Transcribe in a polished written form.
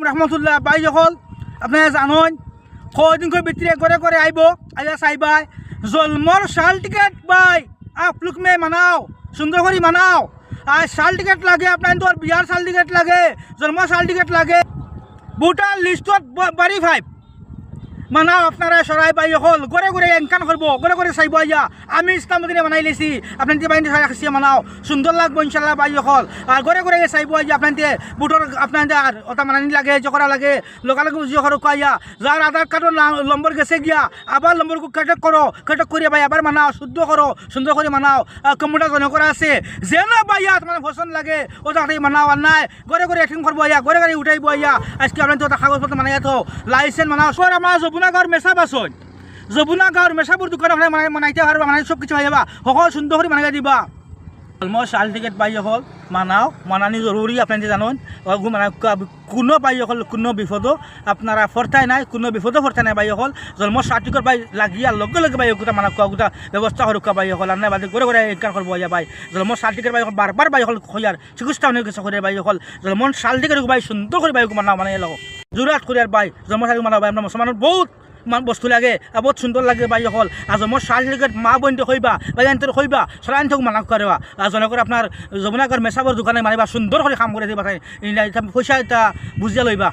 রহমতুল্লাহ by যখন আপনারা জানেন কদিনকে ভিতরে করে করে আইব আইয়া চাইবাই জন্মর শাল টিকেট বাই আপলোক মে মানাও সুন্দর করে মানাও আর শাল টিকেট লাগে আপনার তোর বিয়ার শাল টিকেট লাগে জন্মর শাল টিকেট লাগে ভোটার লিস্টত বাড়ি 5 মানাও আপনারা সরাই বাই হল করে করে এনকান করবো করে করে চাইব আইয়া আমি ইসলাম মদিনে বানাই লেছি আপনার বাইরে খাসিয়ে মানাও সুন্দর লাগবো ইনশাল্লাহ বাই হল আর করে করে চাইব আইয়া আপনার বুটর আপনার আর ওটা মানানি লাগে জকরা লাগে লগালগে বুঝিয়ে করো আইয়া যার আধার কার্ডের নম্বর গেছে গিয়া আবার নম্বর কেটক করো কেটক করিয়া ভাই আবার মানাও শুদ্ধ করো সুন্দর করে মানাও কম্পিউটার জন করা আছে যেন বাইয়া তোমার পছন্দ লাগে ওটা মানাও আর নাই করে করে অ্যাক্টিং করবো আইয়া করে করে উঠাইব আইয়া আজকে আপনার তো কাগজপত্র মানাইয়া তো লাইসেন্স মানাও সর আমার যমুনাগড় মেশা বাসন যমুনাগড় মেশাপুর দোকান মানাইতে পারবা মানে সব কিছু হয়ে যাবা সকল সুন্দর করে মানাই দিবা অলমোস্ট শাল টিকেট পাই হল মানাও মানানি জরুরি আপনার জানেন মানে কোনো পাই হল কোনো বিপদও আপনারা ফরতাই নাই কোনো বিপদও ফরতাই নাই বাই হল জন্ম শাল টিকেট পাই লাগিয়া লগে লগে বাই গোটা মানা গোটা ব্যবস্থা সরকা বাই হল আর নাই বাদে করে করে এনকার করবো ইয়া বাই জন্ম শাল টিকেট বাই বারবার বাই হল খয়ার চিকিৎসা অনেক কিছু করে বাই হল জন্ম শাল টিকেট বাই সুন্দর করে বাই মানাও মানে লগ জোরাট করে আর বাই জন্ম শাল মানাও বাই আমরা মুসলমানের বহুত বস্তু লাগে বহুত সুন্দর লাগে বাই হল আজ মোর শাল টিকেট মা বইনতে হইবা বাই আনতে হইবা সরাইন থাক মানা করবা আর জনে করে আপনার যমুনাগড় মেশাবর দোকানে মানিবা সুন্দর করে কাম করে দিবা পয়সা এটা বুঝিয়া লইবা